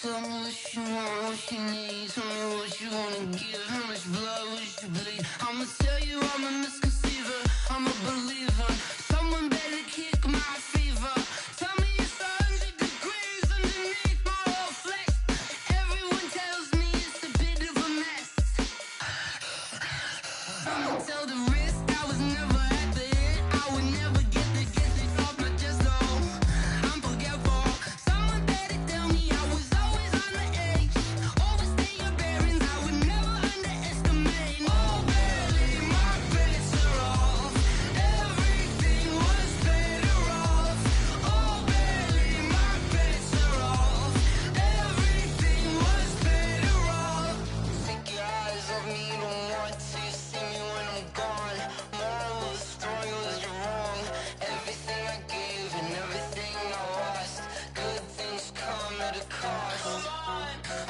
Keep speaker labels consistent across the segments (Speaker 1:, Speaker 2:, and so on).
Speaker 1: Tell me what you want, what you need. Tell me what you wanna give. How much blood would you bleed? I'ma tell you I'm a misconceiver. I'm a believer. Someone better kick my fever. Tell me it's 100 degrees underneath my whole flesh. Everyone tells me it's a bit of a mess. I'ma tell the risk I was never at the end. I would never get it off my chest though. I'm forgetful. Someone better tell me I was always on the edge. Overstay your bearings, I would never underestimate. Oh, barely, my bets are off. Everything was better off. Oh, barely, my bets are off. Everything was better off. Take your eyes off me, don't want to see me when I'm gone. Moral of the story was you're wrong. Everything I gave and everything I lost. Good things come at a cost.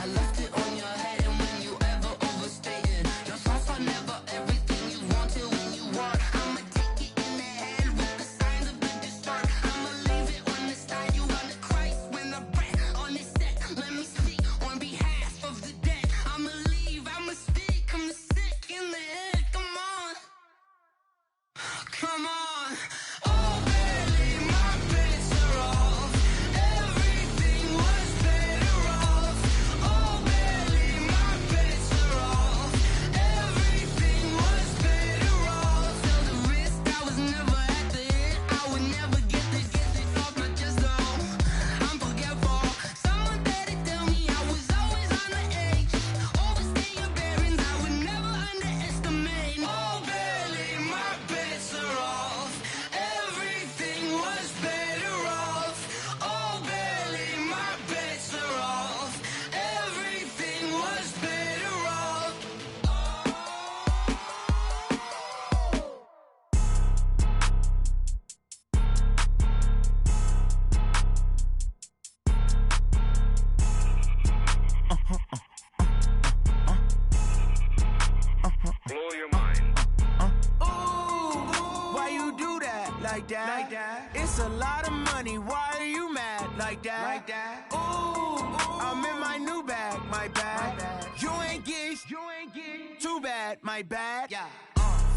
Speaker 1: I left it on your head, and when you ever overstated, your thoughts are never everything you wanted when you want. I'ma take it in the head with the signs of the distort. I'ma leave it on the side. You run the Christ when I breath on this set. Let me speak on behalf of the dead. I'ma leave, I'ma speak. I'm sick in the head. Come on, come on. Oh, barely, my bets are off. Everything was better off. Oh, barely, my bets are off. Everything was better off. Tell the risk I was never at the end. I would never get it off my chest though. I'm forgetful. Someone better tell me I was always on the edge. Overstay your bearings, I would never underestimate. Oh, barely, my bets are off. Everything was better off. Oh, barely, my bets are off. Everything was better off.
Speaker 2: Blow your mind.
Speaker 3: Ooh, why you do that like that? Like that? It's a lot of money. Why are you mad like that? Like that? Ooh, I'm in my new bag, my bad. You ain't get too bad, my bad. Yeah.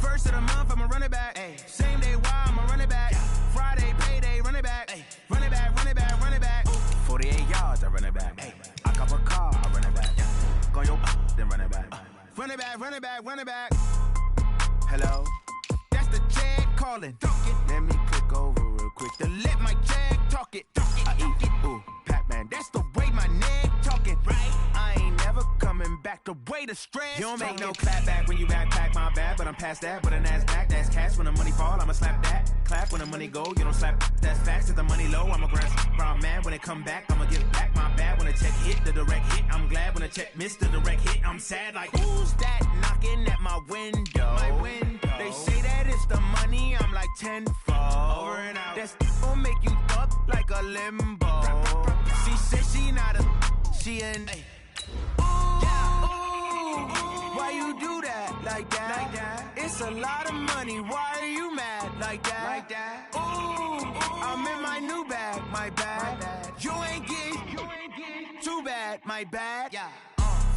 Speaker 3: First of the month, I'ma run it back. Ay. Same day, why I'ma run it back? Friday, payday, run it back. Ay. Run it back, run it back, run it back. 48 yards, I run it back. Ay. I cop a car, I run it back. Go your then run it back. Run it back, run it back, run it back. Hello, that's the jag calling. Let me click over real quick to let my jag talk it. I eat it, ooh, Pac-Man. That's the way my neck talking. Right, I ain't never coming back. The way the stress. You don't make no clap back when you backpack, my bad. But I'm past that. With a NASDAQ, that's cash. When the money fall, I'ma slap that. Clap when the money go, you don't slap. That's facts. If the money low, I'ma grab brown man. When it come back, I'ma give back my bad. When the check hit, the direct hit. I'm glad when the check missed the direct hit. I'm sad like who's that knocking at my window? My window. They say that it's the money. I'm like tenfold. Over and out. That's gon' make you fuck like a limbo. She said she not a, she an. Why you do that like that? Like that? It's a lot of money. Why are you mad like that? Like that? Ooh, I'm in my new bag, my bad. You ain't get too bad, my bad. Yeah.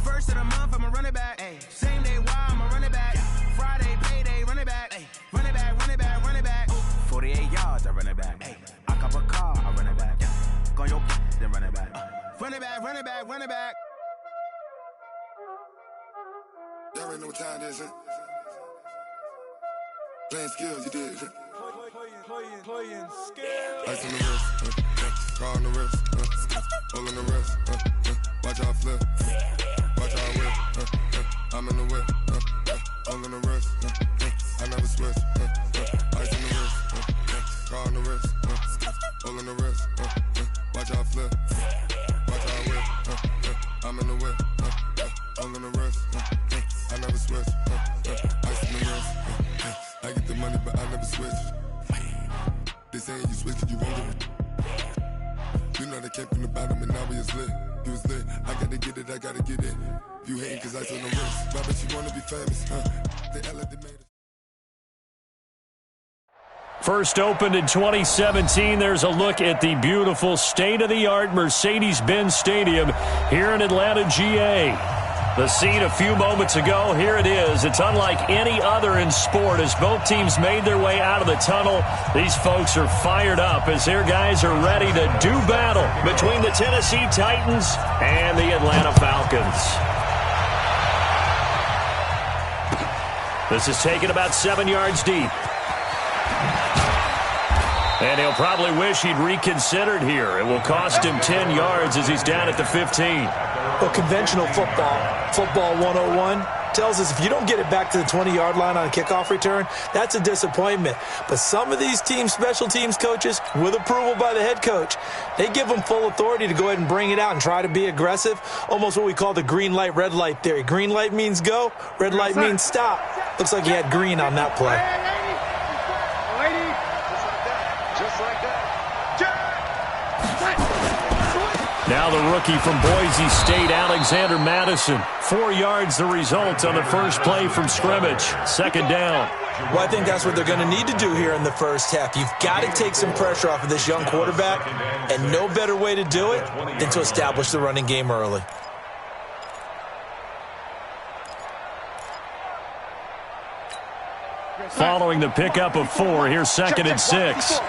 Speaker 3: First of the month, I'ma run it back. Ay. Same day, why I'ma run it back? Friday, payday, run it back. Ay. Run it back, run it back, run it back. 48 yards, I run it back. Ay. I cop a car, I run it back. Go your then run it back. Run it back, run it back, run it back.
Speaker 4: Y'all already know what time it is, huh? Playing skills, you did.
Speaker 5: Playing skills.
Speaker 4: Ice on the wrist, car on the wrist, hole on the wrist, watch how I flip, watch how I whip, I'm in the whip, hole on the wrist, I never switch, ice on the wrist, car on the wrist, hole on the wrist, watch how I flip, watch how I whip, I'm in the whip, hole on the wrist, I never switch, ice on the wrist, I get the money but I never switch. They saying you switch it, you won't get it. You know they came from the bottom and now we is lit. You was lit, I gotta get it, I gotta get it. You hating cause ice on the wrist, but I bet you wanna be famous, huh? They hella they made it.
Speaker 2: First opened in 2017. There's a look at the beautiful state-of-the-art Mercedes-Benz Stadium here in Atlanta, GA. The scene a few moments ago, here it is. It's unlike any other in sport as both teams made their way out of the tunnel. These folks are fired up as their guys are ready to do battle between the Tennessee Titans and the Atlanta Falcons. This is taken about 7 yards deep. And he'll probably wish he'd reconsidered here. It will cost him 10 yards as he's down at the 15.
Speaker 6: Well, conventional football 101, tells us if you don't get it back to the 20-yard line on a kickoff return, that's a disappointment. But some of these special teams coaches, with approval by the head coach, they give them full authority to go ahead and bring it out and try to be aggressive, almost what we call the green light, red light theory. Green light means go, red light means stop. Looks like he had green on that play.
Speaker 2: Now the rookie from Boise State, Alexander Madison. 4 yards the result on the first play from scrimmage. Second down.
Speaker 6: Well, I think that's what they're going to need to do here in the first half. You've got to take some pressure off of this young quarterback, and no better way to do it than to establish the running game early.
Speaker 2: Following the pickup of 4, here's 2nd and 6.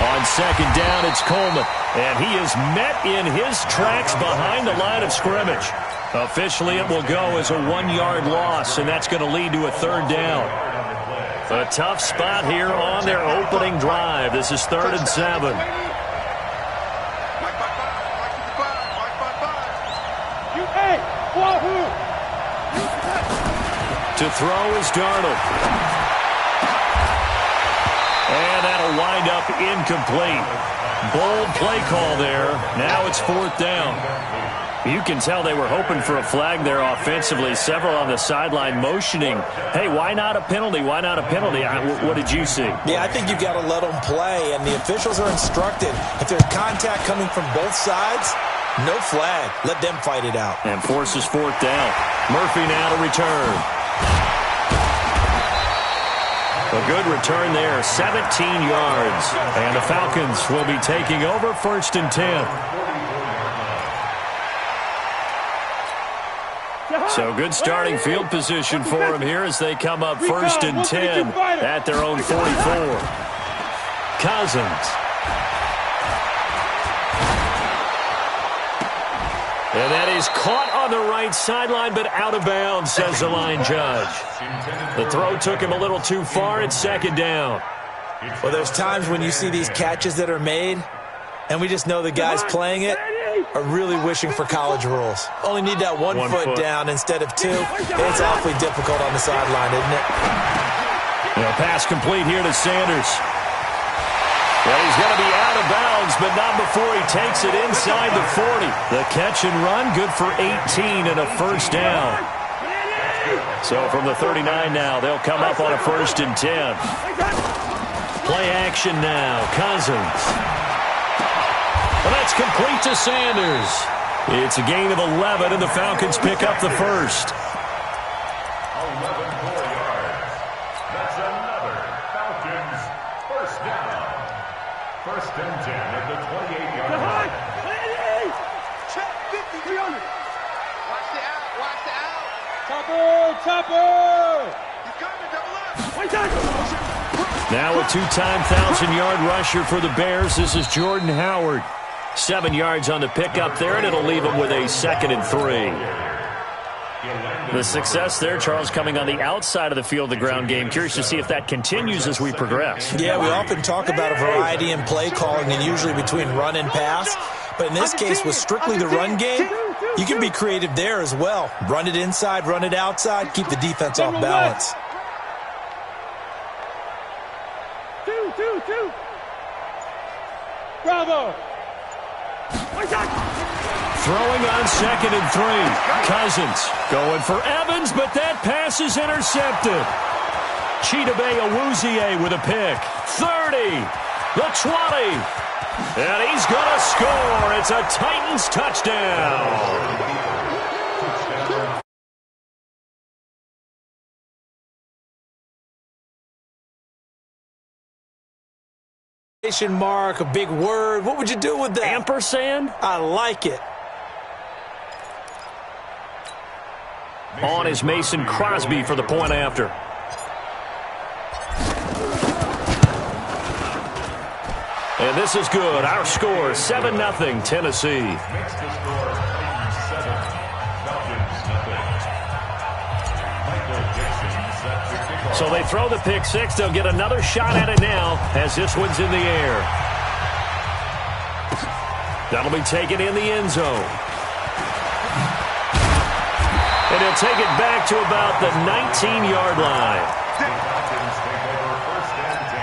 Speaker 2: On second down, it's Coleman. And he is met in his tracks behind the line of scrimmage. Officially, it will go as a 1-yard loss, and that's going to lead to a 3rd down. A tough spot here on their opening drive. This is 3rd and 7. To throw is Darnold. And that'll wind up incomplete. Bold play call there. Now it's 4th down. You can tell they were hoping for a flag there offensively. Several on the sideline motioning, hey, why not a penalty? Why not a penalty? What did you see?
Speaker 6: Yeah, I think you've got to let them play, and the officials are instructed. If there's contact coming from both sides, no flag. Let them fight it out.
Speaker 2: And forces 4th down. Murphy now to return. A good return there, 17 yards. And the Falcons will be taking over 1st and 10. So good starting field position for them here as they come up 1st and 10 at their own 44. Cousins. And that is caught on the right sideline, but out of bounds, says the line judge. The throw took him a little too far. It's 2nd down.
Speaker 6: Well, there's times when you see these catches that are made, and we just know the guys playing it are really wishing for college rules. Only need that one foot down instead of 2. It's awfully difficult on the sideline, isn't it?
Speaker 2: Pass complete here to Sanders. Well, he's going to be out of bounds, but not before he takes it inside the 40. The catch and run, good for 18 and a 1st down. So from the 39 now, they'll come up on a 1st and 10. Play action now, Cousins. Well, that's complete to Sanders. It's a gain of 11, and the Falcons pick up the 1st.
Speaker 7: 11 more yards. That's another Falcons 1st down. 1st and 10 at the 28-yard line.
Speaker 5: Check 50, 300.
Speaker 8: Watch the out, watch the out.
Speaker 5: Chopper!
Speaker 8: He's coming, double up.
Speaker 2: Now a 2-time 1,000-yard rusher for the Bears. This is Jordan Howard. 7 yards on the pickup there, and it'll leave him with a 2nd and 3. The success there, Charles, coming on the outside of the field, the ground game. Curious to see if that continues as we progress.
Speaker 6: Yeah, we often talk about a variety in play calling and usually between run and pass. But in this case, with strictly the run game, you can be creative there as well. Run it inside, run it outside, keep the defense off balance.
Speaker 5: 2. Bravo.
Speaker 2: Throwing on 2nd and 3. Cousins going for Evans, but that pass is intercepted. Chidobe Awuzie with a pick. 30, the 20, and he's going to score. It's a Titans touchdown.
Speaker 6: Mark, a big word. What would you do with that?
Speaker 2: Ampersand?
Speaker 6: I like it.
Speaker 2: On is Mason Crosby for the point after. And this is good. Our score, 7-0, Tennessee.
Speaker 7: Makes the score Titans 7, Falcons 0. Michael Dixon set to kick off.
Speaker 2: So they throw the pick six. They'll get another shot at it now as this one's in the air. That'll be taken in the end zone. And he'll take it back to about the 19-yard line.
Speaker 7: The Falcons take over 1st and 10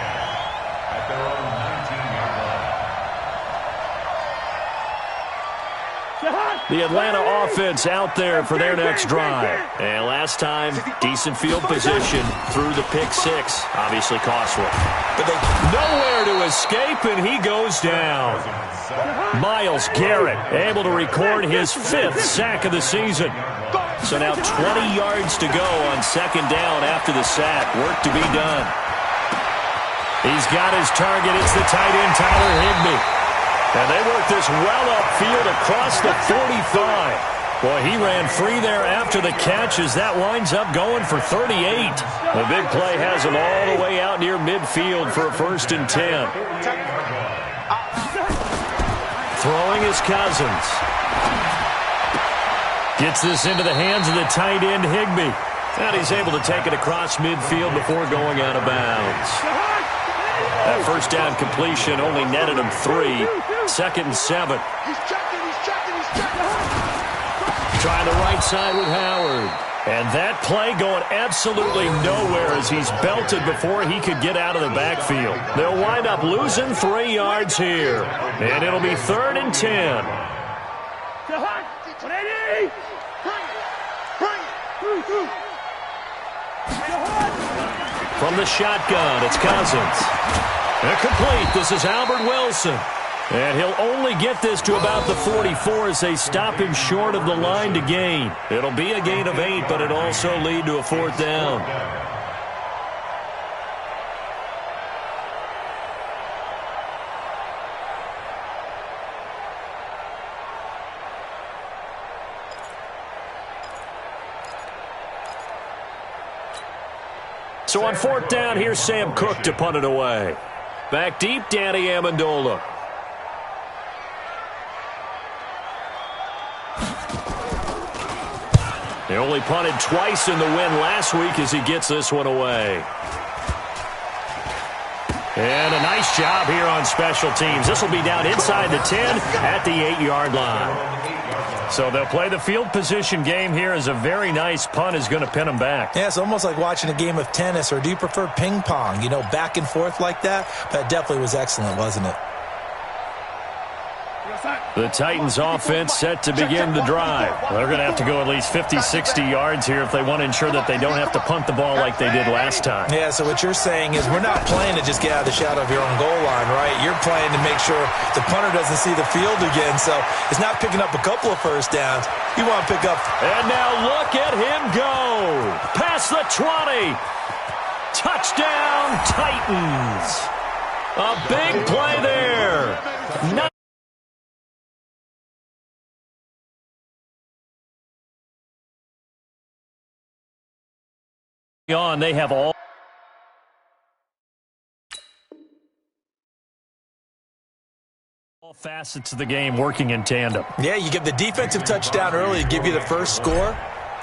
Speaker 7: at their own 19-yard line.
Speaker 2: The Atlanta offense out there for their next drive. And last time, decent field position through the pick six. Obviously costly. But they nowhere to escape, and he goes down. Myles Garrett able to record his 5th sack of the season. So now 20 yards to go on 2nd down after the sack. Work to be done. He's got his target. It's the tight end, Tyler Higbee. And they work this well upfield across the 45. Boy, he ran free there after the catch as that winds up going for 38. The big play has him all the way out near midfield for a 1st and 10. Throwing is Cousins. Gets this into the hands of the tight end, Higbee. And he's able to take it across midfield before going out of bounds. That 1st down completion only netted him 3. 2nd and 7.
Speaker 8: He's checking, he's checking, he's checking.
Speaker 2: Trying the right side with Howard. And that play going absolutely nowhere as he's belted before he could get out of the backfield. They'll wind up losing 3 yards here. And it'll be 3rd and 10. From the shotgun, it's Cousins. And complete. This is Albert Wilson. And he'll only get this to about the 44 as they stop him short of the line to gain. It'll be a gain of 8, but it'll also lead to a 4th down. So on 4th down, here's Sam Cook to punt it away. Back deep, Danny Amendola. They only punted twice in the win last week as he gets this one away. And a nice job here on special teams. This will be down inside the 10 at the 8-yard line. So they'll play the field position game here as a very nice punt is going to pin them back.
Speaker 6: Yeah, it's almost like watching a game of tennis, or do you prefer ping pong? You know, back and forth like that? That definitely was excellent, wasn't it?
Speaker 2: The Titans offense set to begin the drive. They're going to have to go at least 50, 60 yards here if they want to ensure that they don't have to punt the ball like they did last time.
Speaker 6: Yeah, so what you're saying is we're not playing to just get out of the shadow of your own goal line, right? You're playing to make sure the punter doesn't see the field again. So it's not picking up a couple of 1st downs. You want to pick up.
Speaker 2: And now look at him go. Past the 20. Touchdown, Titans. A big play there. On, they have all facets of the game working in tandem.
Speaker 6: Yeah, you give the defensive touchdown early to give you the first score,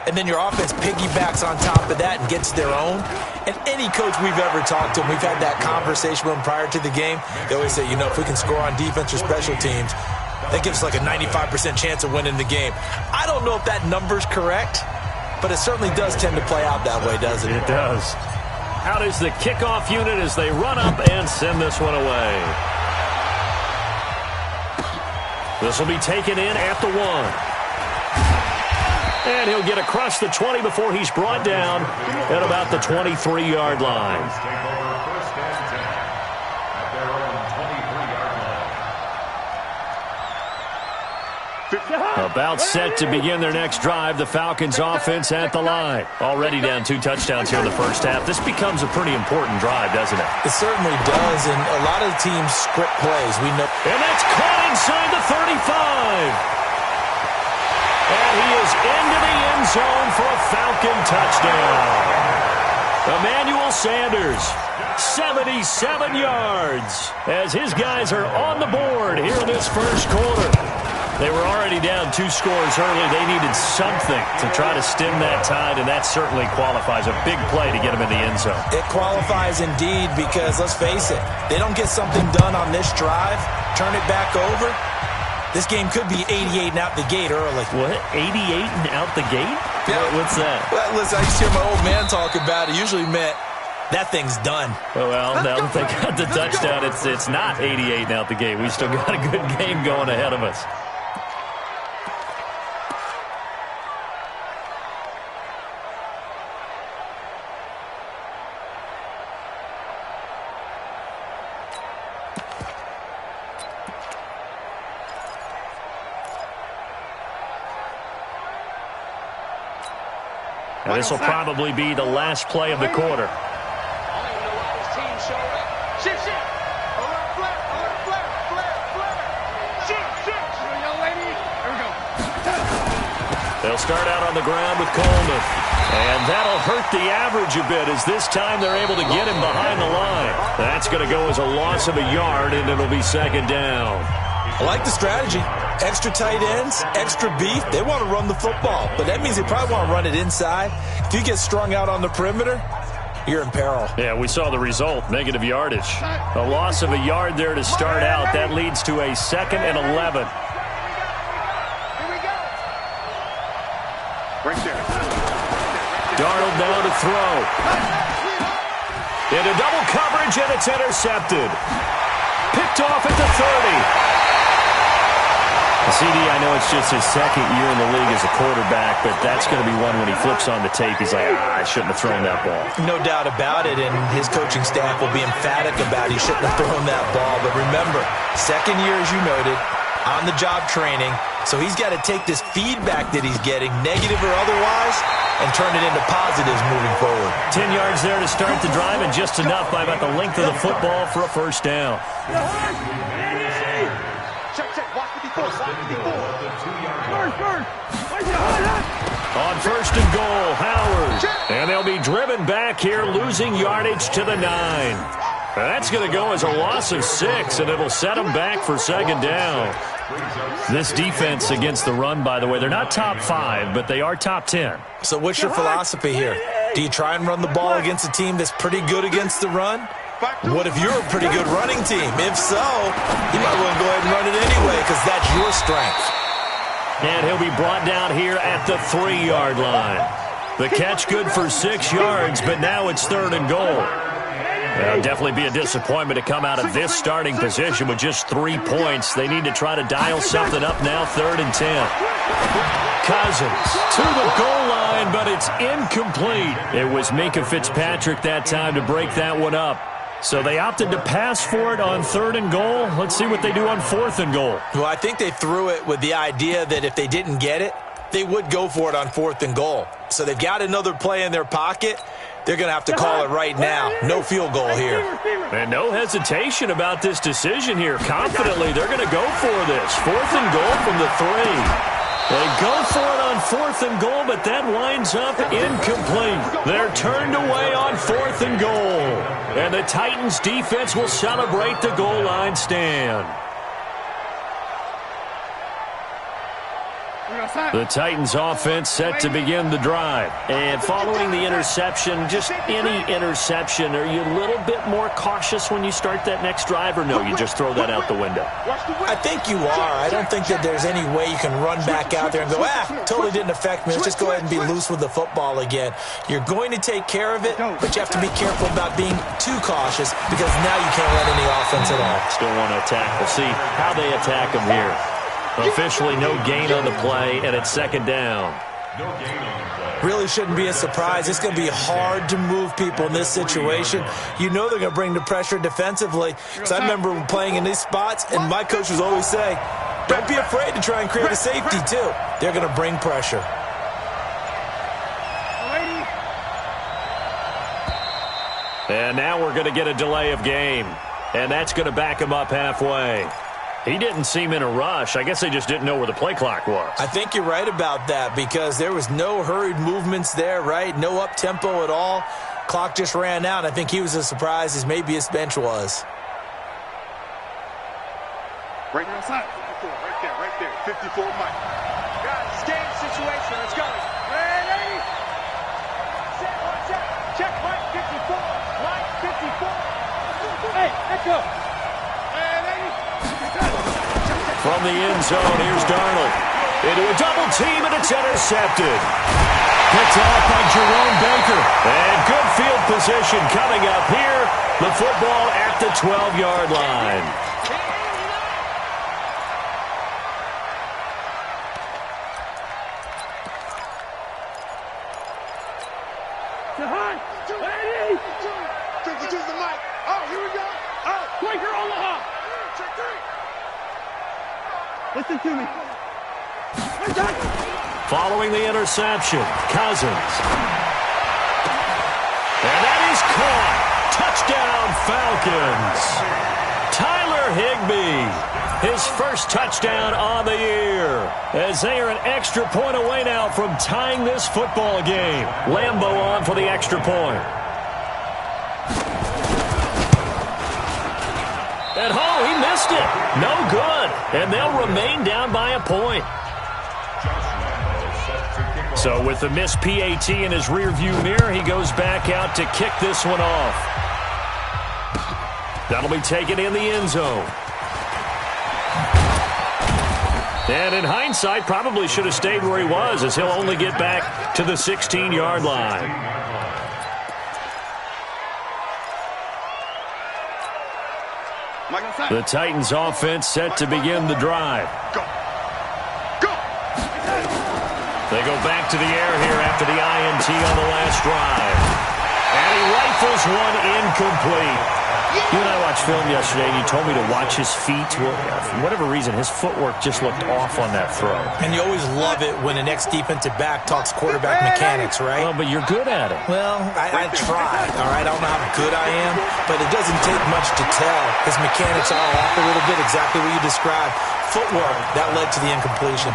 Speaker 6: and then your offense piggybacks on top of that and gets their own. And any coach we've ever talked to, and we've had that conversation with them prior to the game, they always say, you know, if we can score on defense or special teams, that gives us like a 95% chance of winning the game. I don't know if that number's correct, but it certainly does tend to play out that way, doesn't it?
Speaker 2: It does. Out is the kickoff unit as they run up and send this one away. This will be taken in at the 1. And he'll get across the 20 before he's brought down at about the 23-yard line.
Speaker 7: Take over 1st and 10 at their own 23-yard
Speaker 2: About set to begin their next drive, the Falcons offense at the line. Already down 2 touchdowns here in the first half. This becomes a pretty important drive, doesn't it?
Speaker 6: It certainly does, and a lot of teams script plays. We know.
Speaker 2: And that's caught inside the 35. And he is into the end zone for a Falcon touchdown. Emmanuel Sanders, 77 yards, as his guys are on the board here in this first quarter. They were already down 2 scores early. They needed something to try to stem that tide, and that certainly qualifies. A big play to get them in the end zone.
Speaker 6: It qualifies indeed because, let's face it, they don't get something done on this drive, turn it back over, this game could be 88 and out the gate early.
Speaker 2: What? 88 and out the gate?
Speaker 6: Yeah.
Speaker 2: What's that?
Speaker 6: Well, listen, I used to hear my old man talk about it. Usually meant that thing's done.
Speaker 2: Well, now that they got the touchdown, it's not 88 and out the gate. We still got a good game going ahead of us. Now, this will probably be the last play of the quarter. They'll start out on the ground with Coleman. And that'll hurt the average a bit as this time they're able to get him behind the line. That's going to go as a loss of a yard, and it'll be second down.
Speaker 6: I like the strategy. Extra tight ends, extra beef. They want to run the football, but that means they probably want to run it inside. If you get strung out on the perimeter, you're in peril.
Speaker 2: Yeah, we saw the result, negative yardage. A loss of a yard there to start out. That leads to a 2nd and 11.
Speaker 5: Right there.
Speaker 2: Darnold now to throw. Into double coverage, and it's intercepted. Picked off at the 30. CD, I know it's just his 2nd year in the league as a quarterback, but that's going to be one when he flips on the tape. He's like, I shouldn't have thrown that ball.
Speaker 6: No doubt about it, and his coaching staff will be emphatic about he shouldn't have thrown that ball. But remember, 2nd year, as you noted, on-the-job training, so he's got to take this feedback that he's getting, negative or otherwise, and turn it into positives moving forward.
Speaker 2: 10 yards there to start the drive, and just enough by about the length of the football for a first down. On 1st and goal, Howard. And they'll be driven back here, losing yardage to the 9. That's going to go as a loss of 6, and it'll set them back for second down. This defense against the run, by the way, they're not top 5, but they are top 10.
Speaker 6: So what's your philosophy here? Do you try and run the ball against a team that's pretty good against the run? What if you're a pretty good running team? If so, you might want to go ahead and run it anyway because that's your strength.
Speaker 2: And he'll be brought down here at the 3-yard line. The catch good for 6 yards, but now it's 3rd and goal. It'll definitely be a disappointment to come out of this starting position with just 3 points. They need to try to dial something up now, 3rd and 10. Cousins to the goal line, but it's incomplete. It was Minka Fitzpatrick that time to break that one up. So they opted to pass for it on 3rd and goal. Let's see what they do on 4th and goal.
Speaker 6: Well, I think they threw it with the idea that if they didn't get it, they would go for it on 4th and goal. So they've got another play in their pocket. They're going to have to call it right now. No field goal here.
Speaker 2: And no hesitation about this decision here. Confidently, they're going to go for this. 4th and goal from the 3. They go for it on 4th and goal, but that winds up incomplete. They're turned away on 4th and goal. And the Titans defense will celebrate the goal line stand. The Titans offense set to begin the drive. And following the interception, just any interception, are you a little bit more cautious when you start that next drive, or no, you just throw that out the window?
Speaker 6: I think you are. I don't think that there's any way you can run back out there and go, totally didn't affect me. Let's just go ahead and be loose with the football again. You're going to take care of it, but you have to be careful about being too cautious because now you can't run any offense at all.
Speaker 2: Still want to attack. We'll see how they attack them here. Officially no gain on the play, and it's second down.
Speaker 6: Really shouldn't be a surprise. It's going to be hard to move people in this situation. You know they're going to bring the pressure defensively. Because I remember playing in these spots, and my coach would always say, Don't be afraid to try and create a safety, too. They're going to bring pressure.
Speaker 2: And now we're going to get a delay of game. And that's going to back him up halfway. He didn't seem in a rush. I guess they just didn't know where the play clock was.
Speaker 6: I think you're right about that because there was no hurried movements there, right? No up-tempo at all. Clock just ran out. I think he was as surprised as maybe his bench was.
Speaker 8: Right outside. Right there. 54 Mike. Guys, game situation. Let's go. Ready? Set, one set. Check Mike 54. Mike 54. Hey, let's go.
Speaker 2: From the end zone, here's Darnold. Into a double team, and it's intercepted. Picked off by Jerome Baker. And good field position coming up here. The football at the 12-yard line.
Speaker 8: Ready? 52's the mic. Oh, here we go. Oh, Quaker Omaha. Check three. Listen to me.
Speaker 2: Following the interception, Cousins. And that is caught. Touchdown, Falcons. Tyler Higbee, his first touchdown on the year. As they are an extra point away now from tying this football game. Lambeau on for the extra point. At home, he missed it. No good. And they'll remain down by a point. So with the missed PAT in his rearview mirror, he goes back out to kick this one off. That'll be taken in the end zone. And in hindsight, probably should have stayed where he was, as he'll only get back to the 16-yard line. The Titans offense set to begin the drive. They go back to the air here after the INT on the last drive. And he rifles one incomplete. You and I watched film yesterday, and you told me to watch his feet. Well, for whatever reason, his footwork just looked off on that throw.
Speaker 6: And you always love it when an ex-defensive back talks quarterback mechanics, right?
Speaker 2: Well, but you're good at it.
Speaker 6: Well, I tried, all right? I don't know how good I am, but it doesn't take much to tell. His mechanics are off a little bit, exactly what you described. Footwork, that led to the incompletion.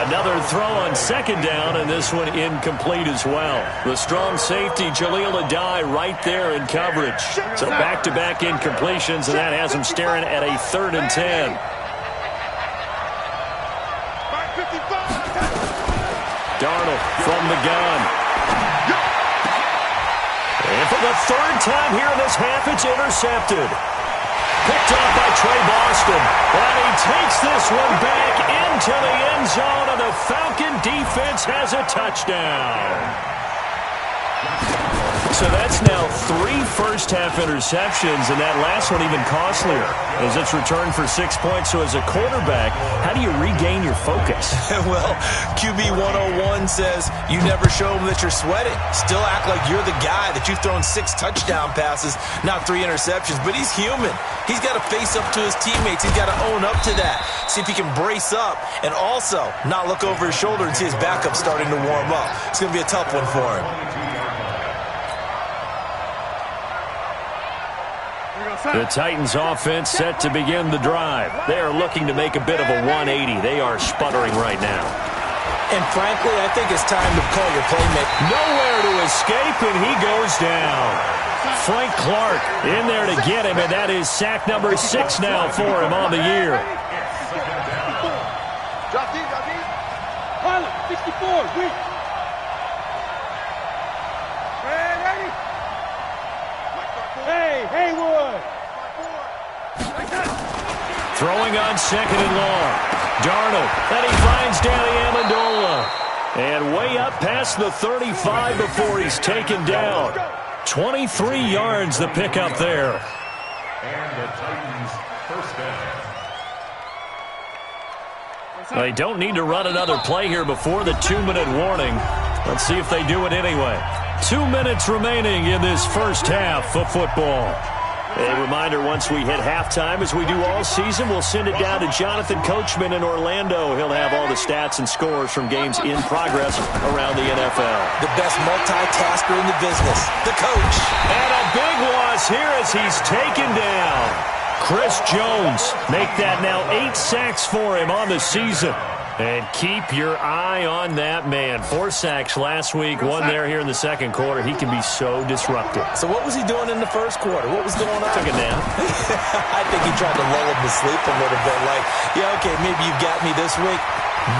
Speaker 2: Another throw on second down, and this one incomplete as well. The strong safety, Jaleel Adai, right there in coverage. So back-to-back incompletions, and that has him staring at a 3rd and 10. Darnold from the gun. And for the 3rd time here in this half, it's intercepted. Picked off by Trey Boston. And he takes this one back into the end zone, and the Falcon defense has a touchdown. So that's now 3 first-half interceptions, and that last one even costlier as it's returned for 6 points. So as a quarterback, how do you regain your focus?
Speaker 6: Well, QB 101 says you never show them that you're sweating. Still act like you're the guy, that you've thrown 6 touchdown passes, not 3 interceptions. But he's human. He's got to face up to his teammates. He's got to own up to that. See if he can brace up and also not look over his shoulder and see his backup starting to warm up. It's going to be a tough one for him.
Speaker 2: The Titans offense set to begin the drive. They are looking to make a bit of a 180. They are sputtering right now.
Speaker 6: And frankly, I think it's time to call your playmaker.
Speaker 2: Nowhere to escape, and he goes down. Frank Clark in there to get him, and that is sack number 6 now for him on the year.
Speaker 8: Drop deep. Pilot, 64, weak. Ready? Hey, Haywood.
Speaker 2: Throwing on 2nd and long. Darnold, and he finds Danny Amendola. And way up past the 35 before he's taken down. 23 yards the pickup there.
Speaker 7: And the Titans first down.
Speaker 2: They don't need to run another play here before the 2-minute warning. Let's see if they do it anyway. 2 minutes remaining in this first half of football. A reminder, once we hit halftime, as we do all season, we'll send it down to Jonathan Coachman in Orlando. He'll have all the stats and scores from games in progress around the NFL.
Speaker 6: The best multitasker in the business, the coach.
Speaker 2: And a big loss here as he's taken down. Chris Jones, make that now 8 sacks for him on the season. And keep your eye on that man. 4 sacks last week, 1 there here in the second quarter. He can be so disruptive.
Speaker 6: So what was he doing in the first quarter? What was going on?
Speaker 2: Took a nap.
Speaker 6: I think he tried to lull him to sleep a little bit. Like, yeah, okay, maybe you got me this week.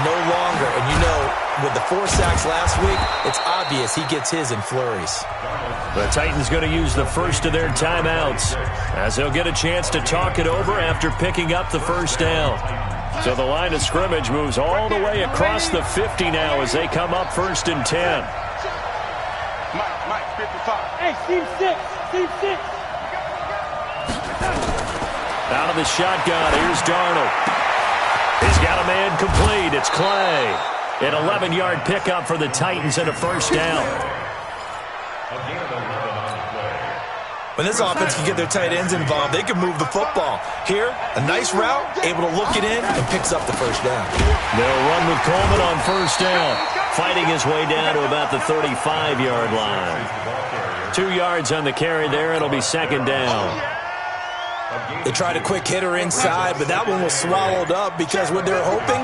Speaker 6: No longer. And you know, with the 4 sacks last week, it's obvious he gets his in flurries.
Speaker 2: The Titans going to use the first of their timeouts as they'll get a chance to talk it over after picking up the first down. So the line of scrimmage moves all the way across the 50 now as they come up 1st and 10.
Speaker 8: Mike, 55. Hey, team 6.
Speaker 2: Out of the shotgun, here's Darnold. He's got a man complete. It's Clay. An 11-yard pickup for the Titans and a first down.
Speaker 6: When this offense can get their tight ends involved, they can move the football. Here, a nice route, able to look it in, and picks up the first down.
Speaker 2: They'll run with Coleman on first down, fighting his way down to about the 35-yard line. 2 yards on the carry there. It'll be second down.
Speaker 6: They tried a quick hitter inside, but that one was swallowed up because what they're hoping,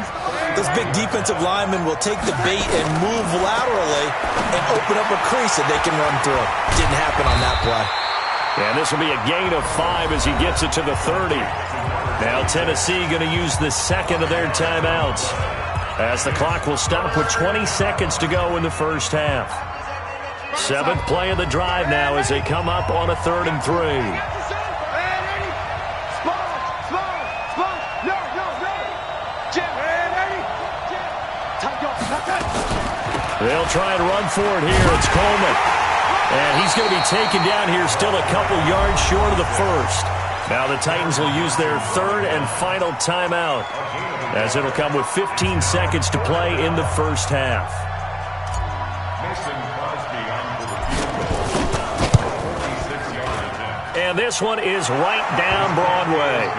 Speaker 6: those big defensive linemen will take the bait and move laterally and open up a crease that they can run through. Didn't happen on that play.
Speaker 2: And this will be a gain of 5 as he gets it to the 30. Now Tennessee going to use the second of their timeouts as the clock will stop with 20 seconds to go in the first half. 7th play of the drive now as they come up on a 3rd and 3. They'll try and run for it here. It's Coleman. And he's going to be taken down here still a couple yards short of the first. Now the Titans will use their 3rd and final timeout as it'll come with 15 seconds to play in the first half. And this one is right down Broadway.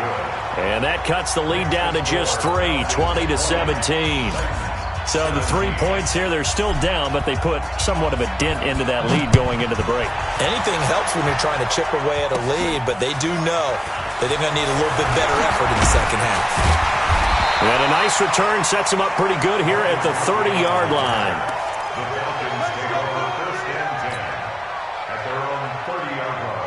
Speaker 2: And that cuts the lead down to just 3, 20-17. So the 3 points here, they're still down, but they put somewhat of a dent into that lead going into the break.
Speaker 6: Anything helps when you're trying to chip away at a lead, but they do know that they're going to need a little bit better effort in the second half.
Speaker 2: And a nice return sets them up pretty good here at the 30-yard line.
Speaker 7: The Falcons take over 1st and 10 at their own 30-yard line.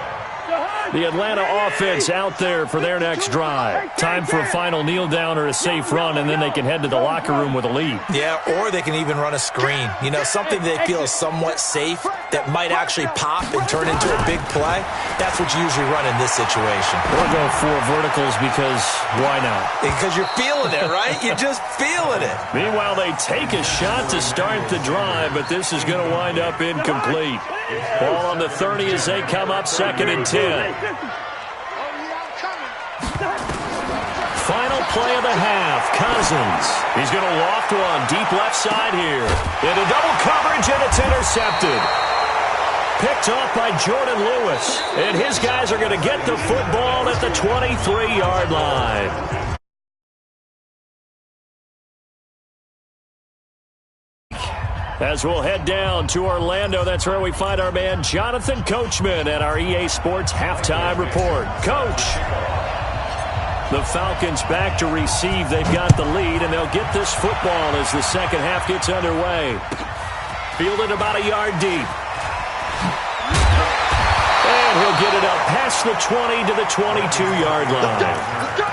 Speaker 2: The Atlanta offense out there for their next drive. Time for a final kneel down or a safe run, and then they can head to the locker room with a lead.
Speaker 6: Yeah, or they can even run a screen. You know, something they feel is somewhat safe that might actually pop and turn into a big play. That's what you usually run in this situation.
Speaker 2: Or go 4 verticals because why not?
Speaker 6: Because you're feeling it, right? You're just feeling it.
Speaker 2: Meanwhile, they take a shot to start the drive, but this is going to wind up incomplete. Ball on the 30 as they come up 2nd and 10. Final play of the half, Cousins. He's going to loft one deep left side here. Into double coverage, and it's intercepted. Picked off by Jordan Lewis. And his guys are going to get the football at the 23-yard line. As we'll head down to Orlando, that's where we find our man Jonathan Coachman at our EA Sports Halftime Report. Coach, the Falcons back to receive. They've got the lead, and they'll get this football as the second half gets underway. Fielded about a yard deep. And he'll get it up past the 20 to the 22-yard line.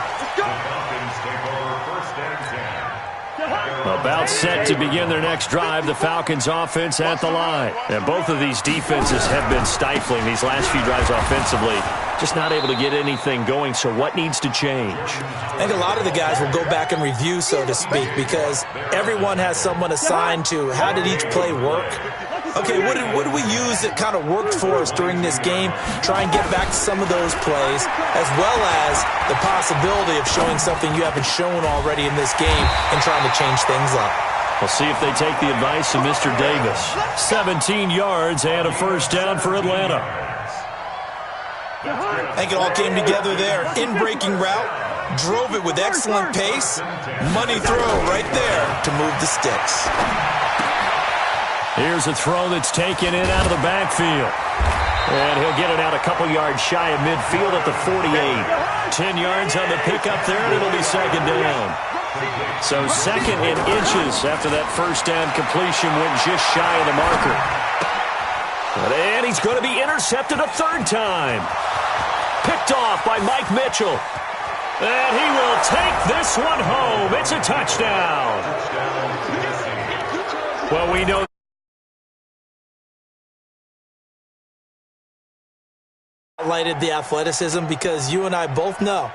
Speaker 2: About set to begin their next drive, the Falcons offense at the line. And both of these defenses have been stifling these last few drives offensively. Just not able to get anything going, so what needs to change?
Speaker 6: I think a lot of the guys will go back and review, so to speak, because everyone has someone assigned to how did each play work. Okay, what did we use that kind of worked for us during this game? Try and get back to some of those plays, as well as the possibility of showing something you haven't shown already in this game and trying to change things up.
Speaker 2: We'll see if they take the advice of Mr. Davis. 17 yards and a first down for Atlanta.
Speaker 6: I think it all came together there. In-breaking route, drove it with excellent pace. Money throw right there to move the sticks.
Speaker 2: Here's a throw that's taken in out of the backfield. And he'll get it out a couple yards shy of midfield at the 48. 10 yards on the pickup there, and it'll be second down. So second in inches after that first down completion went just shy of the marker. And he's going to be intercepted a third time. Picked off by Mike Mitchell. And he will take this one home. It's a touchdown. Well, we know
Speaker 6: highlighted the athleticism because you and I both know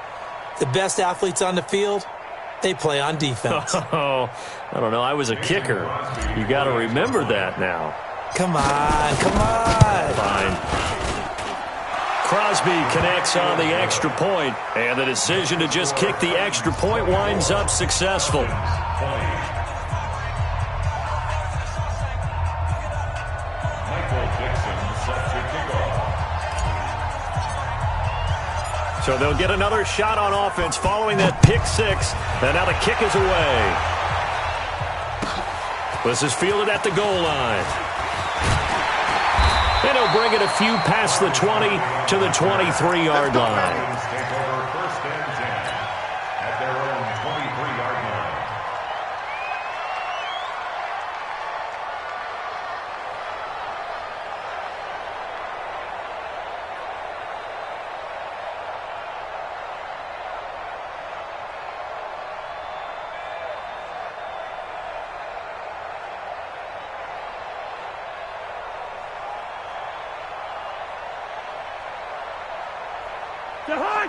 Speaker 6: the best athletes on the field, they play on defense.
Speaker 2: Oh, I don't know. I was a kicker. You got to remember that now.
Speaker 6: Come on, come on.
Speaker 2: Fine. Crosby connects on the extra point, and the decision to just kick the extra point winds up successful. So they'll get another shot on offense following that pick six. And now the kick is away. This is fielded at the goal line. And he'll bring it a few past the 20 to the 23-yard line.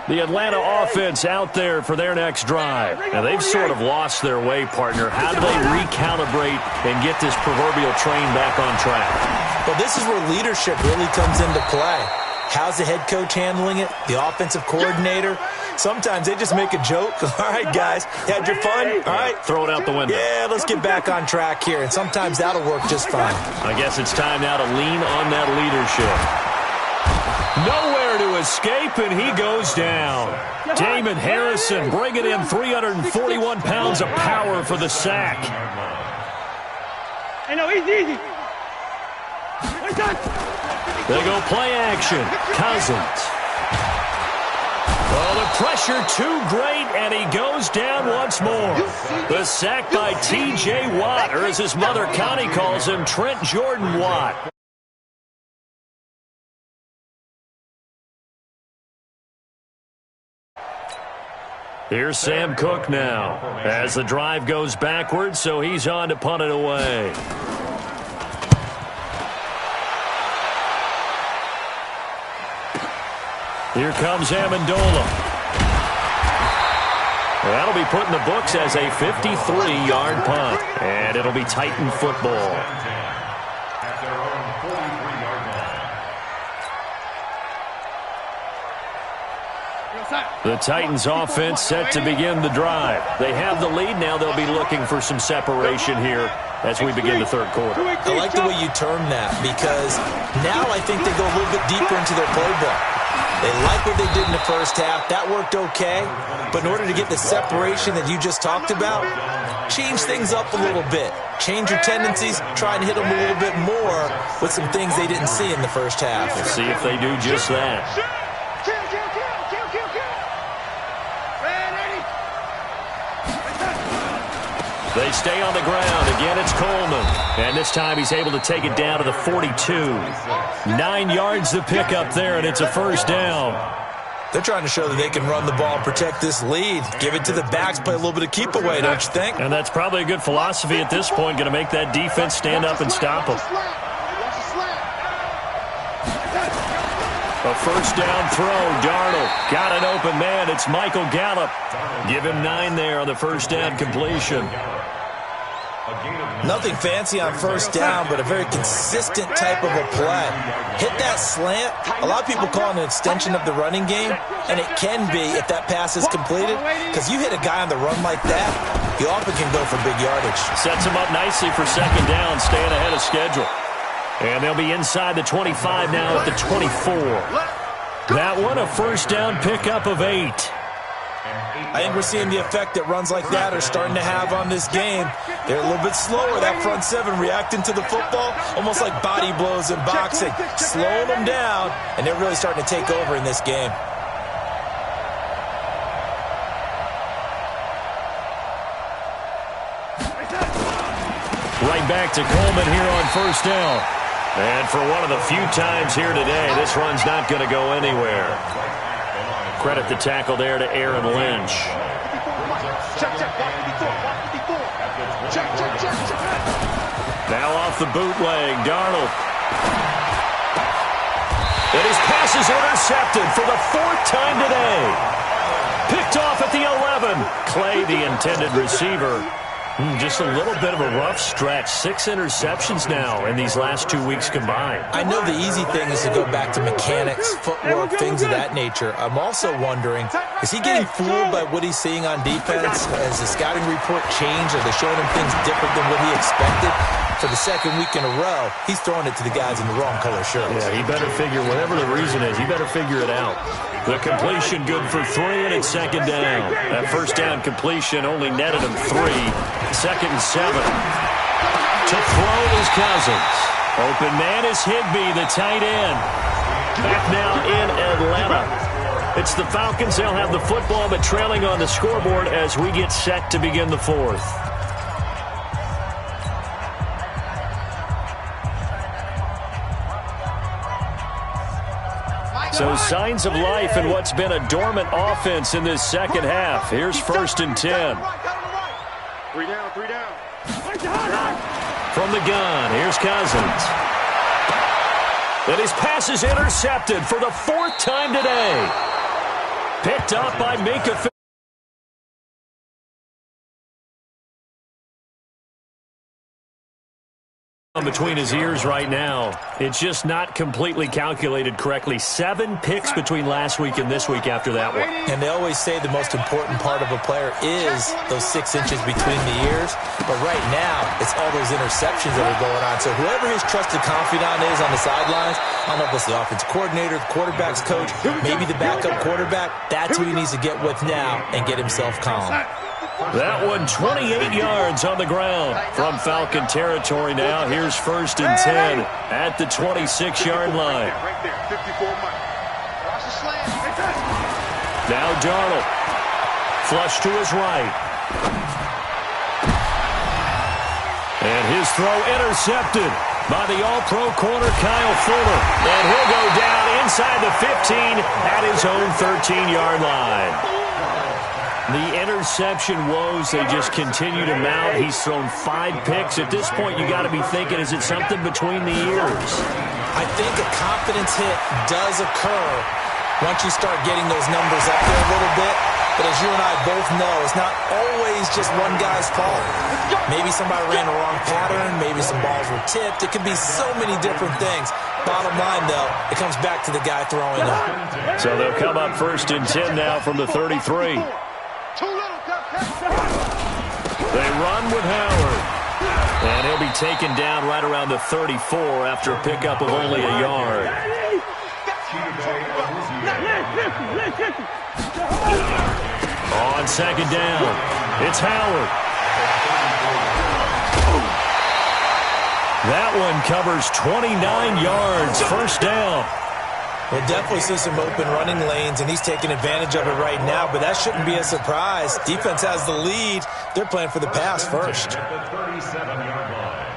Speaker 2: The Atlanta offense out there for their next drive. Now, they've sort of lost their way, partner. How do they recalibrate and get this proverbial train back on track?
Speaker 6: Well, this is where leadership really comes into play. How's the head coach handling it? The offensive coordinator? Sometimes they just make a joke. All right, guys, had your fun? All right.
Speaker 2: Throw it out the window.
Speaker 6: Yeah, let's get back on track here. And sometimes that'll work just fine.
Speaker 2: I guess it's time now to lean on that leadership. Nowhere to escape, and he goes down. Damon Harrison bringing in 341 pounds of power for the sack.
Speaker 5: Hey, no, easy.
Speaker 2: They go play action. Cousins. Oh, the pressure too great, and he goes down once more. The sack by T.J. Watt, or as his mother Connie calls him, Trent Jordan Watt. Here's Sam Cook now as the drive goes backwards, so he's on to punt it away. Here comes Amendola. That'll be put in the books as a 53-yard punt, and it'll be Titan football. The Titans offense set to begin the drive. They have the lead. Now they'll be looking for some separation here as we begin the third quarter.
Speaker 6: I like the way you term that because now I think they go a little bit deeper into their playbook. They like what they did in the first half. That worked okay. But in order to get the separation that you just talked about, change things up a little bit. Change your tendencies. Try and hit them a little bit more with some things they didn't see in the first half.
Speaker 2: We'll see if they do just that. They stay on the ground. Again, it's Coleman. And this time he's able to take it down to the 42. 9 yards to pick up there, and it's a first down.
Speaker 6: They're trying to show that they can run the ball and protect this lead. Give it to the backs, play a little bit of keep away, don't you think?
Speaker 2: And that's probably a good philosophy at this point, going to make that defense stand up and stop them. A first down throw. Darnold got an open man. It's Michael Gallup. Give him 9 there on the first down completion.
Speaker 6: Nothing fancy on first down, but a very consistent type of a play. Hit that slant. A lot of people call it an extension of the running game, and it can be if that pass is completed, because you hit a guy on the run like that, you often can go for big yardage.
Speaker 2: Sets him up nicely for second down, staying ahead of schedule. And they'll be inside the 25 now at the 24. That one a first down pickup of 8.
Speaker 6: I think we're seeing the effect that runs like that are starting to have on this game. They're a little bit slower, that front seven, reacting to the football, almost like body blows in boxing, slowing them down, and they're really starting to take over in this game.
Speaker 2: Right back to Coleman here on first down. And for one of the few times here today, this run's not going to go anywhere. Credit the tackle there to Aaron Lynch. Now off the bootleg, Darnold. And his pass is intercepted for the 4th time today. Picked off at the 11. Clay, the intended receiver. Just a little bit of a rough stretch. 6 interceptions now in these last 2 weeks combined.
Speaker 6: I know the easy thing is to go back to mechanics, footwork, things of that nature. I'm also wondering, is he getting fooled by what he's seeing on defense? Has the scouting report changed? Are they showing him things different than what he expected? For the 2nd week in a row, he's throwing it to the guys in the wrong color shirts.
Speaker 2: Yeah, he better figure, whatever the reason is, he better figure it out. The completion good for 3, and it's 2nd down. That first down completion only netted him 3. 2nd and 7. To throw is Cousins. Open man is Higbee, the tight end. Back now in Atlanta. It's the Falcons. They'll have the football, but trailing on the scoreboard as we get set to begin the 4th. So signs of life in what's been a dormant offense in this second half. Here's 1st and 10.
Speaker 8: 3 down, 3 down.
Speaker 2: From the gun, here's Cousins. And his pass is intercepted for the 4th time today. Picked up by Minka. Between his ears right now. It's just not completely calculated correctly. 7 picks between last week and this week after that one.
Speaker 6: And they always say the most important part of a player is those 6 inches between the ears. But right now, it's all those interceptions that are going on. So whoever his trusted confidant is on the sidelines, I don't know if it's the offensive coordinator, the quarterback's coach, maybe the backup quarterback, that's who he needs to get with now and get himself calm.
Speaker 2: That one 28 yards on the ground from Falcon territory now. Here's 1st and 10 at the 26-yard line.
Speaker 8: Right there, 54 Mike. Watch the slant.
Speaker 2: Now Darnold. Flush to his right. And his throw intercepted by the all-pro corner Kyle Fuller. And he'll go down inside the 15 at his own 13-yard line. The interception woes, they just continue to mount. He's thrown 5 picks. At this point, you got to be thinking, is it something between the ears?
Speaker 6: I think a confidence hit does occur once you start getting those numbers up there a little bit. But as you and I both know, it's not always just one guy's fault. Maybe somebody ran the wrong pattern. Maybe some balls were tipped. It could be so many different things. Bottom line, though, it comes back to the guy throwing them.
Speaker 2: So they'll come up 1st and 10 now from the 33. They run with Howard. And he'll be taken down right around the 34 after a pickup of only a yard. On 2nd down, it's Howard. That one covers 29 yards, 1st down.
Speaker 6: We'll definitely see some open running lanes, and he's taking advantage of it right now, but that shouldn't be a surprise. Defense has the lead. They're playing for the pass first.
Speaker 7: At the 37-yard line.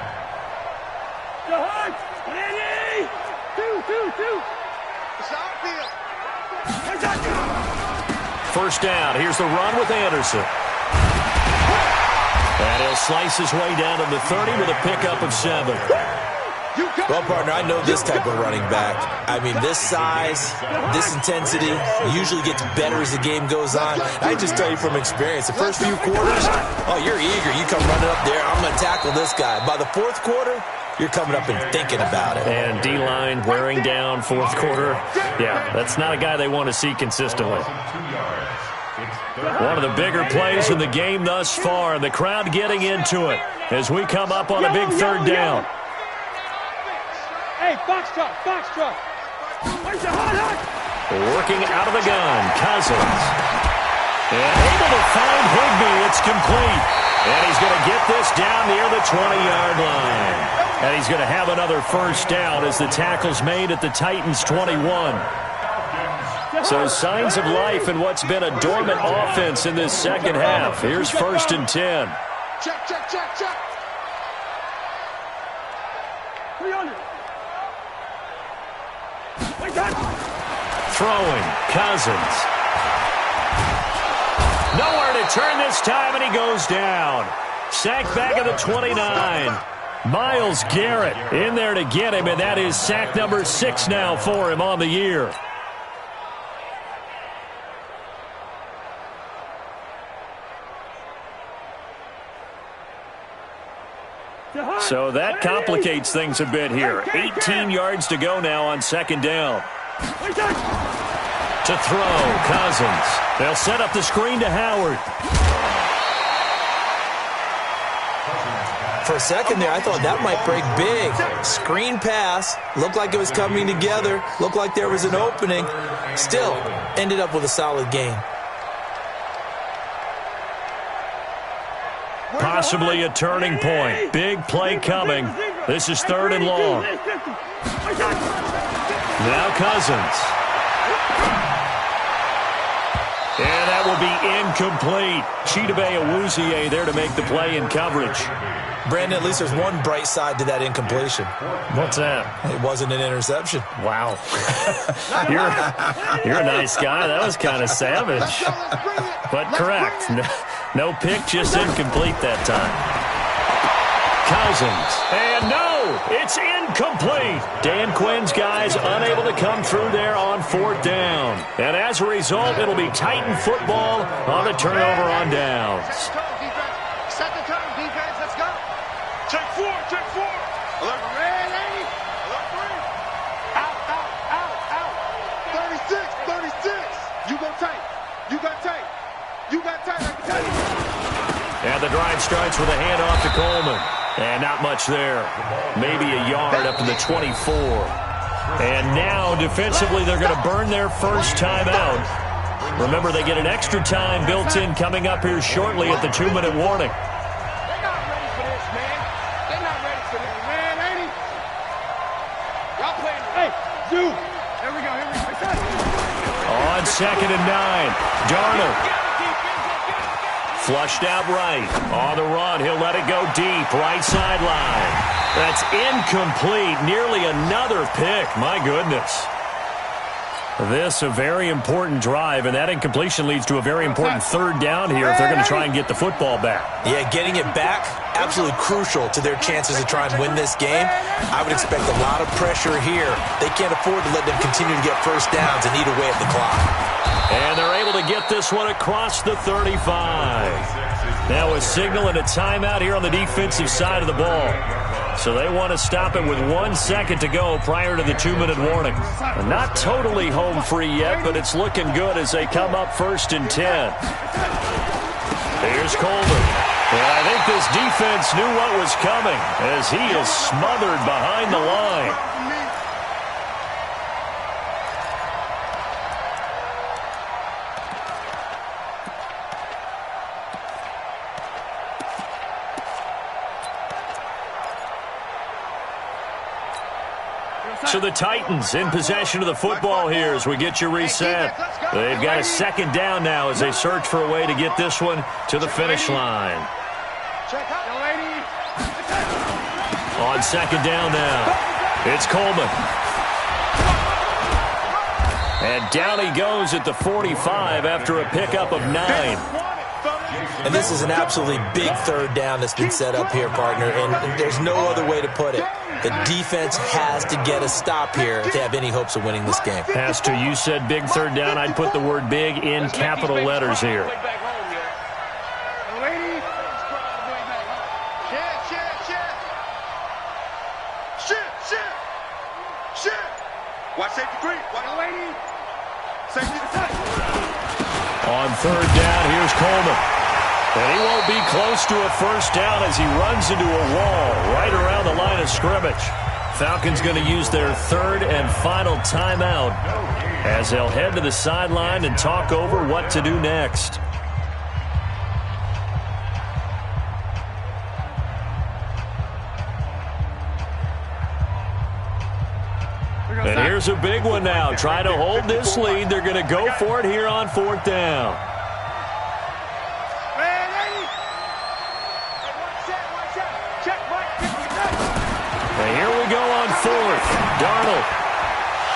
Speaker 2: First down. Here's the run with Anderson. And he'll slice his way down to the 30 with a pickup of 7.
Speaker 6: Well, partner, I know this type of running back. I mean, this size, this intensity usually gets better as the game goes on. I just tell you from experience, the first few quarters, oh, you're eager. You come running up there, I'm going to tackle this guy. By the 4th quarter, you're coming up and thinking about it.
Speaker 2: And D-line wearing down 4th quarter. Yeah, that's not a guy they want to see consistently. One of the bigger plays in the game thus far, and the crowd getting into it as we come up on a big 3rd down.
Speaker 5: Hey, box truck, box truck. Where's the hot?
Speaker 2: Working out of the gun, Cousins. And able to find Higbee. It's complete. And he's going to get this down near the 20-yard line. And he's going to have another first down as the tackle's made at the Titans' 21. So signs of life in what's been a dormant offense in this second half. Here's 1st and 10.
Speaker 8: Check, check, check, check. 300.
Speaker 2: Throwing, Cousins. Nowhere to turn this time, and he goes down. Sacked back at the 29. Myles Garrett in there to get him, and that is sack number 6 now for him on the year. So that complicates things a bit here. 18 yards to go now on 2nd down. To throw, Cousins. They'll set up the screen to Howard.
Speaker 6: For a second there, I thought that might break big. Screen pass. Looked like it was coming together. Looked like there was an opening. Still, ended up with a solid gain.
Speaker 2: Possibly a turning point. Big play coming. This is 3rd and long. Now Cousins. And that will be incomplete. Chidobe Awuzie there to make the play in coverage.
Speaker 6: Brandon, at least there's one bright side to that incompletion.
Speaker 2: What's that?
Speaker 6: It wasn't an interception.
Speaker 2: Wow. You're a nice guy. That was kind of savage. But correct. No pick, just incomplete that time. Cousins. And no, it's incomplete. Dan Quinn's guys unable to come through there on 4th down. And as a result, it'll be Titan football on a turnover on downs.
Speaker 8: Set the tone, defense. Let's go. Check 4, check 4. Alert red, lady. Alert 3. Out, out, out, out. 36, 36. You go tight. You got tight. You got tight. I can tell you.
Speaker 2: And the drive starts with a handoff to Coleman. And not much there. Maybe a yard up to the 24. And now, defensively, they're going to burn their first time out. Remember, they get an extra time built in coming up here shortly at the 2-minute warning.
Speaker 8: They're not ready for this, man. They're not ready for this, man, ain't he? Y'all playing. Hey, dude. Here we go, here we go.
Speaker 2: On 2nd and 9, Darnold. Flushed out right. On the run, he'll let it go deep. Right sideline. That's incomplete. Nearly another pick. My goodness. This a very important drive, and that incompletion leads to a very important 3rd down here if they're going to try and get the football back.
Speaker 6: Yeah, getting it back, absolutely crucial to their chances to try and win this game. I would expect a lot of pressure here. They can't afford to let them continue to get first downs and eat away at the clock.
Speaker 2: And they're able to get this one across the 35. Now a signal and a timeout here on the defensive side of the ball. So they want to stop it with 1 second to go prior to the 2-minute warning. Not totally home free yet, but it's looking good as they come up 1st and 10. Here's Coleman. And I think this defense knew what was coming as he is smothered behind the line. So the Titans in possession of the football here as we get you reset. They've got a 2nd down now as they search for a way to get this one to the finish line. On 2nd down now, it's Coleman. And down he goes at the 45 after a pickup of 9.
Speaker 6: And this is an absolutely big 3rd down that's been set up here, partner, and there's no other way to put it. The defense has to get a stop here if they have any hopes of winning this game.
Speaker 2: Has to. You said big 3rd down. I'd put the word big in capital letters here.
Speaker 8: Watch safety green. Watch the lady. Safety to touch.
Speaker 2: On 3rd down, here's Coleman. And he won't be close to a first down as he runs into a wall right around the line of scrimmage. Falcons going to use their 3rd and final timeout as they'll head to the sideline and talk over what to do next. And here's a big one now. Trying to hold this lead. They're going to go for it here on 4th down. And here we go on 4th. Darnold.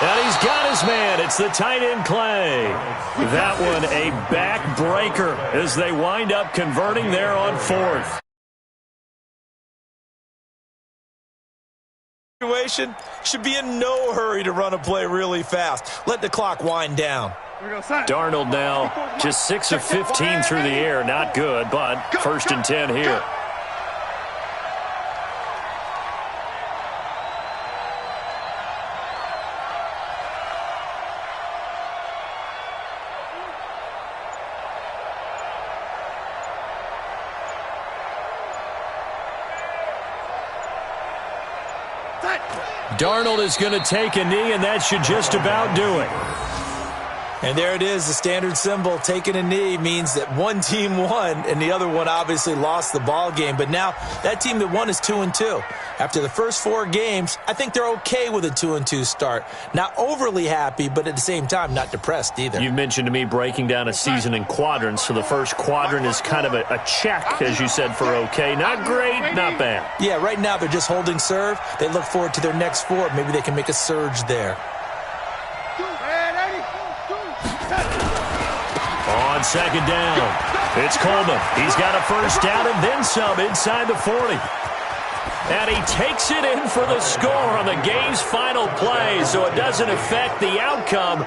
Speaker 2: And he's got his man. It's the tight end Clay. That one a backbreaker as they wind up converting there on 4th.
Speaker 6: Should be in no hurry to run a play really fast. Let the clock wind down.
Speaker 2: Darnold now just 6 of 15 through the air. Not good, but 1st and 10 here. Darnold is going to take a knee, and that should just about do it.
Speaker 6: And there it is, the standard symbol. Taking a knee means that one team won, and the other one obviously lost the ball game. But now that team that won is 2-2. After the first 4 games, I think they're okay with a 2-2 start. Not overly happy, but at the same time, not depressed either.
Speaker 2: You've mentioned to me breaking down a season in quadrants. So the first quadrant is kind of a check, as you said, for okay. Not great, not bad.
Speaker 6: Yeah, right now they're just holding serve. They look forward to their next 4. Maybe they can make a surge there.
Speaker 2: On 2nd down, it's Coleman. He's got a first down and then some inside the 40. And he takes it in for the score on the game's final play, so it doesn't affect the outcome.